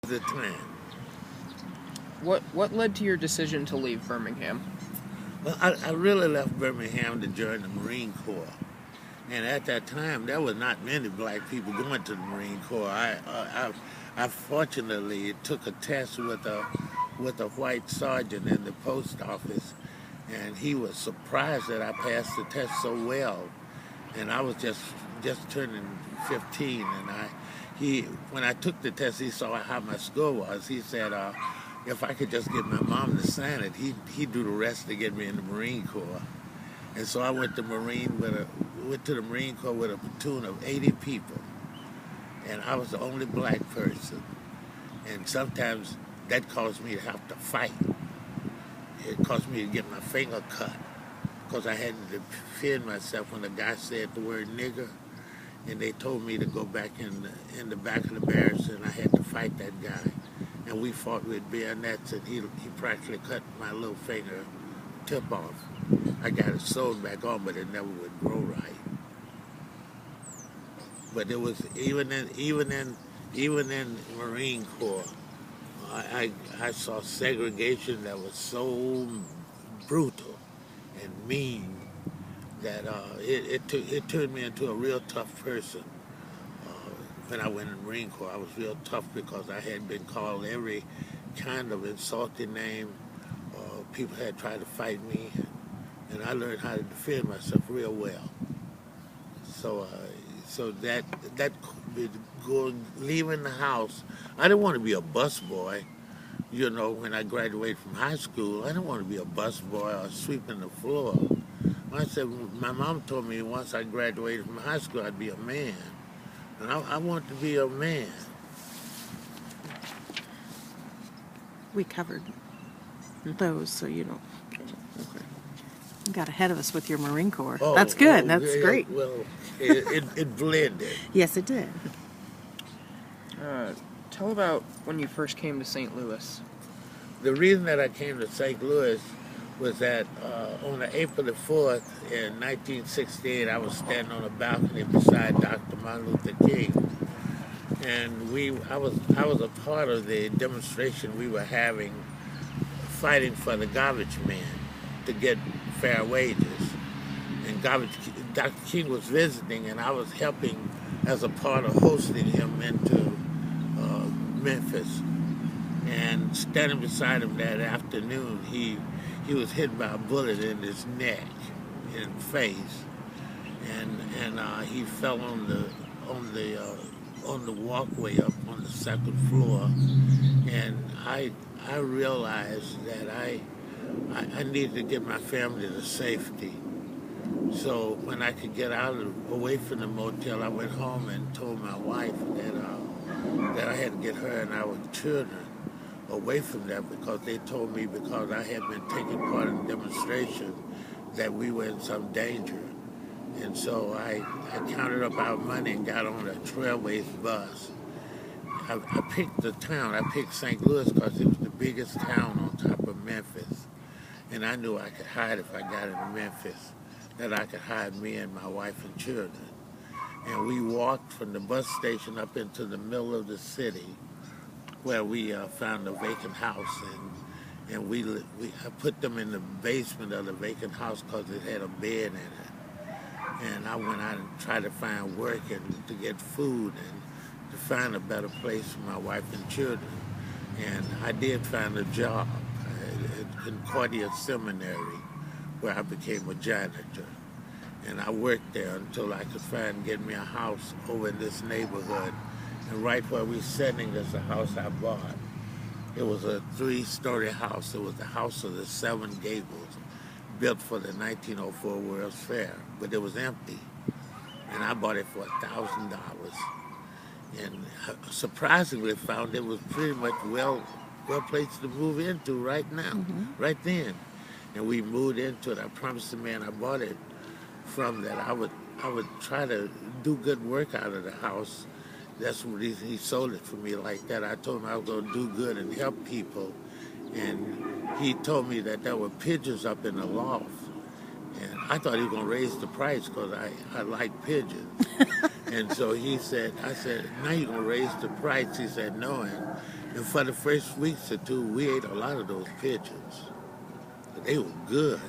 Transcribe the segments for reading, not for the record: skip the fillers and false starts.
the time. What led to your decision to leave Birmingham? Well, I really left Birmingham to join the Marine Corps. And at that time, there was not many black people going to the Marine Corps. I fortunately took a test with a white sergeant in the post office, and he was surprised that I passed the test so well. And I was just turning 15, and he when I took the test, he saw how my score was. He said, if I could just get my mom to sign it, he'd do the rest to get me in the Marine Corps. And so I went to the Marine Corps with a platoon of 80 people, and I was the only black person. And sometimes that caused me to have to fight. It caused me to get my finger cut because I had to defend myself when the guy said the word nigger, and they told me to go back in the back of the barracks, and I had to fight that guy. And we fought with bayonets, and he practically cut my little finger tip off. I got it sewed back on, but it never would grow right. But it was even in Marine Corps, I saw segregation that was so brutal and mean that it turned me into a real tough person. When I went in the Marine Corps, I was real tough because I had been called every kind of insulting name. People had tried to fight me, and I learned how to defend myself real well. So that leaving the house, I didn't want to be a bus boy. You know, when I graduated from high school, I didn't want to be a bus boy or sweeping the floor. I said, my mom told me once I graduated from high school, I'd be a man. And I want to be a man. We covered those, so you don't. Okay. You got ahead of us with your Marine Corps. Oh, That's good. oh, That's yeah, great. Well, it blended. Yes, it did. Tell about when you first came to St. Louis. The reason that I came to St. Louis was that on April the 4th in 1968, I was standing on a balcony beside Dr. Martin Luther King. And I was a part of the demonstration we were having, fighting for the garbage man to get fair wages. And Dr. King was visiting, and I was helping as a part of hosting him into Memphis. And standing beside him that afternoon, he was hit by a bullet in his neck and face, and he fell on the walkway up on the second floor. And I realized that I needed to get my family to safety. So when I could get away from the motel, I went home and told my wife that I had to get her and our children away from there because they told me because I had been taking part in the demonstration that we were in some danger. And so I counted up our money and got on a Trailways bus. I picked the town. I picked St. Louis because it was the biggest town on top of Memphis. And I knew I could hide if I got into Memphis, that I could hide me and my wife and children. And we walked from the bus station up into the middle of the city where we found a vacant house. And I put them in the basement of the vacant house because it had a bed in it. And I went out and tried to find work and to get food and to find a better place for my wife and children. And I did find a job at Concordia Seminary where I became a janitor. And I worked there until I could get me a house over in this neighborhood. And right where we're sitting is the house I bought. It was a 3-story house. It was the house of the 7 gables, built for the 1904 World's Fair, but it was empty. And I bought it for $1,000. And I surprisingly found it was pretty much well placed to move into right now, right then. And we moved into it. I promised the man I bought it from that I would try to do good work out of the house. That's what he sold it for me like that. I told him I was going to do good and help people. And he told me that there were pigeons up in the loft. And I thought he was going to raise the price because I like pigeons. And so I said, now you're going to raise the price. He said, no. And for the first weeks or two, we ate a lot of those pigeons. They were good.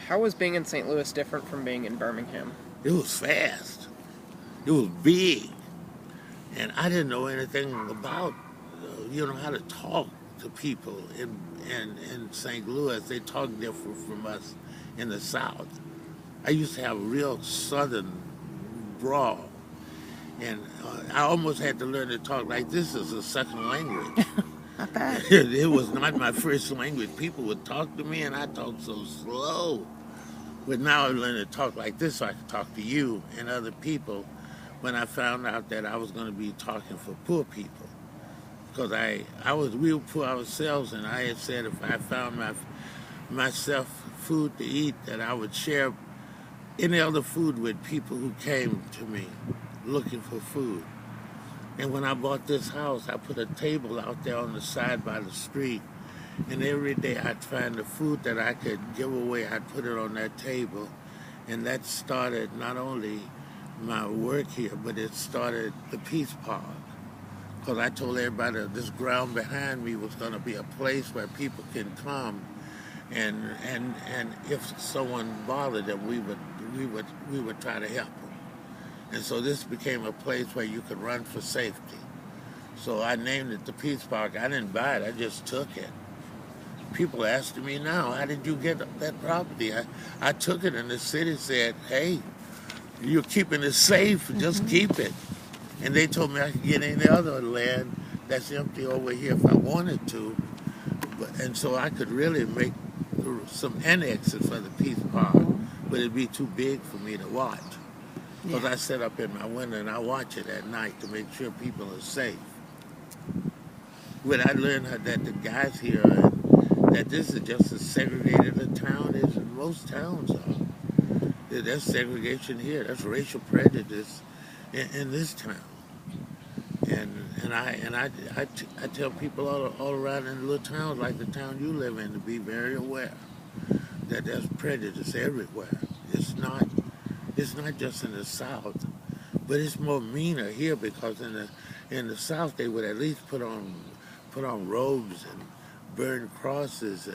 How was being in St. Louis different from being in Birmingham? It was fast. It was big. And I didn't know anything about, how to talk to people in St. Louis. They talk different from us in the South. I used to have a real Southern drawl. And I almost had to learn to talk like this as a second language. Not bad. It was not my first language. People would talk to me, and I talked so slow. But now I learned to talk like this so I could talk to you and other people when I found out that I was going to be talking for poor people. Because we were poor ourselves, and I had said if I found myself food to eat, that I would share any other food with people who came to me looking for food. And when I bought this house, I put a table out there on the side by the street, and every day I'd find the food that I could give away, I'd put it on that table. And that started not only my work here, but it started the Peace Park. Because I told everybody this ground behind me was going to be a place where people can come, and if someone bothered them, we would try to help them. And so this became a place where you could run for safety. So I named it the Peace Park. I didn't buy it, I just took it. People asking me now, how did you get that property? I took it, and the city said, hey, you're keeping it safe, just keep it. And they told me I could get any other land that's empty over here if I wanted to. And so I could really make some annexes for the Peace Park, but it'd be too big for me to watch. Because I sit up in my window and I watch it at night to make sure people are safe. But I learned that the guys here, that this is just as segregated a town as most towns are. There's segregation here. That's racial prejudice in this town. And I tell people all around in little towns like the town you live in to be very aware that there's prejudice everywhere. It's not just in the South, but it's more meaner here because in the South they would at least put on robes and burn crosses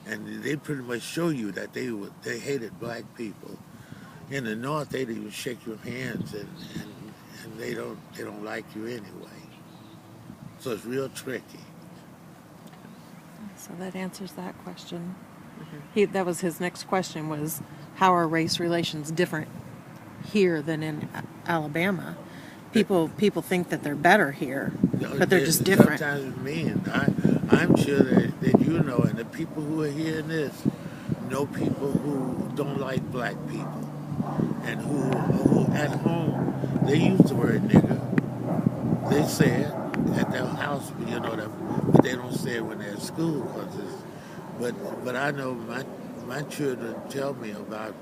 and they pretty much show you that they hated black people. In the North they didn't even shake your hands and they don't like you anyway. So it's real tricky. So that answers that question. That was his next question was, how are race relations different here than in Alabama? People think that they're better here, but they're just different. Sometimes it means. I'm sure that you know, and the people who are hearing this know people who don't like black people, and who at home, they use the word nigger. They say it at their house, but they don't say it when they're at school. But I know my children tell me about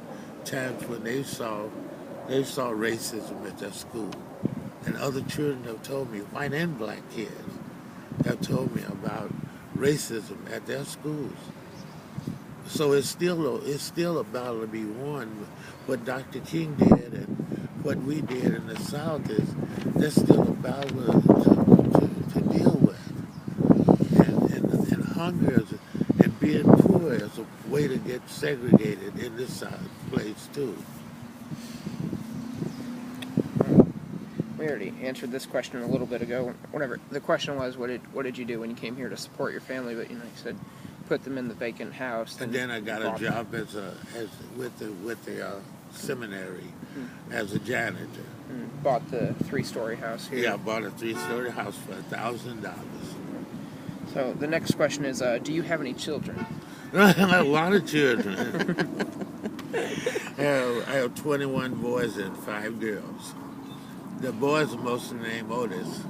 times when they saw racism at their school. And other children have told me, white and black kids, have told me about racism at their schools. So it's still a battle to be won. What Dr. King did and what we did in the South there's still a battle to deal with. And hunger and being poor is a way to get segregated in this place too. We already answered this question a little bit ago. Whatever the question was, what did you do when you came here to support your family? But you said put them in the vacant house. And then I got a job with the seminary as a janitor. Bought the 3-story house here. Yeah, I bought a 3-story house for $1,000. So the next question is, do you have any children? I have a lot of children. I have 21 boys and 5 girls. The boys are mostly named Otis.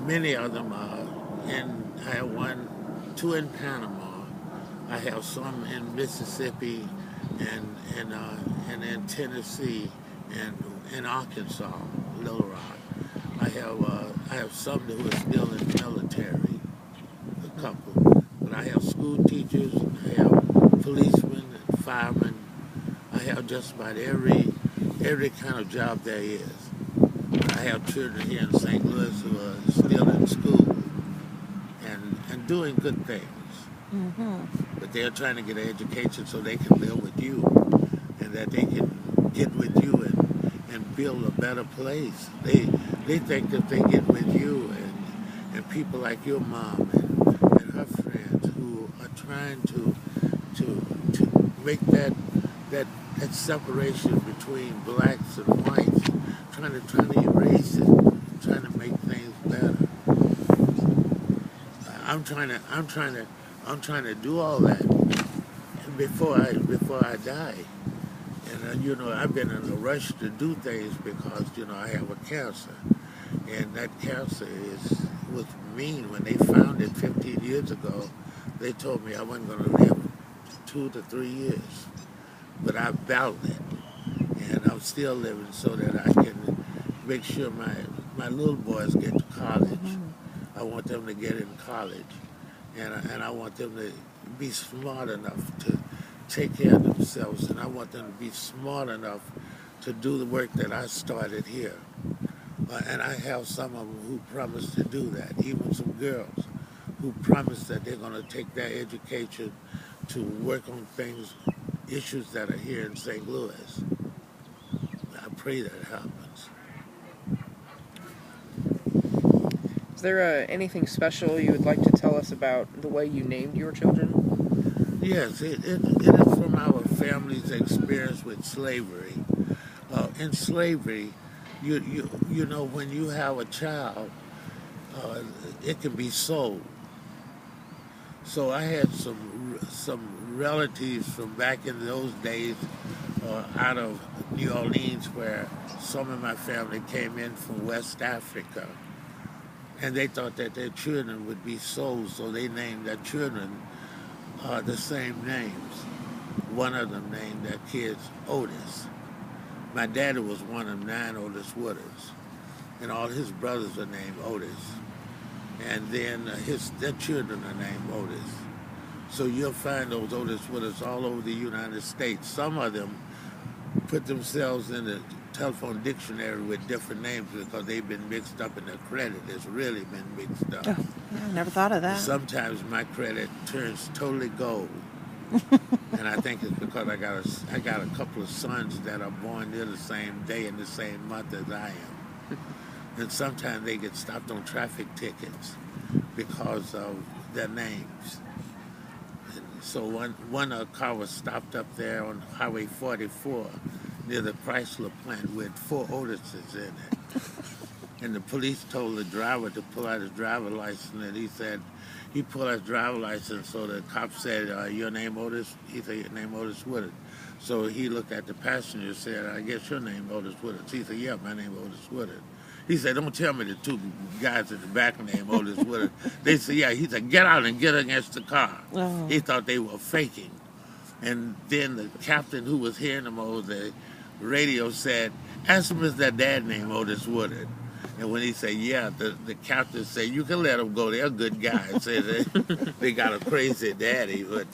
Many of them are I have 2 in Panama. I have some in Mississippi and in Tennessee and in Arkansas, Little Rock. I have some who are still in the military, a couple. But I have school teachers, I have policemen and firemen, have just about every kind of job there is. I have children here in St. Louis who are still in school and doing good things. But they're trying to get an education so they can live with you and that they can get with you and build a better place. They think that they get with you and people like your mom and her friends who are trying to make that separation between blacks and whites, trying to erase it, trying to make things better. I'm trying to do all that before I die. And I've been in a rush to do things because I have a cancer, and that cancer was mean. When they found it 15 years ago, they told me I wasn't going to live 2 to 3 years, but I battled it, and I'm still living so that I can make sure my little boys get to college. I want them to get in college, and I want them to be smart enough to take care of themselves, and I want them to be smart enough to do the work that I started here. And I have some of them who promise to do that, even some girls who promise that they're going to take their education to work on things, issues that are here in St. Louis. I pray that happens. Is there anything special you would like to tell us about the way you named your children? Yes, it is from our family's experience with slavery. In slavery, you know, when you have a child, it can be sold. So I had some relatives from back in those days out of New Orleans, where some of my family came in from West Africa, and they thought that their children would be sold, so they named their children the same names. One of them named their kids Otis. My daddy was one of 9 Otis Woodards, and all his brothers are named Otis. And then their children are named Otis. So you'll find those Otis Woodards all over the United States. Some of them put themselves in the telephone dictionary with different names because they've been mixed up in their credit. It's really been mixed up. Oh, yeah, I never thought of that. Sometimes my credit turns totally gold. And I think it's because I got a couple of sons that are born near the same day and the same month as I am. And sometimes they get stopped on traffic tickets because of their names. And so one car was stopped up there on Highway 44 near the Chrysler plant with 4 Otises in it. And the police told the driver to pull out his driver's license, and he pulled out his driver's license, so the cop said, your name Otis? He said, your name Otis Woodard. So he looked at the passenger and said, I guess your name Otis Woodard. He said, yeah, my name Otis Woodard. He said, don't tell me the 2 guys in the back name Otis Woodard. They said, yeah. He said, get out and get against the car. Oh. He thought they were faking. And then the captain who was hearing them over the radio said, ask him is their dad named Otis Woodard. And when he said, yeah, the captain said, you can let them go. They're good guys. Said they got a crazy daddy. But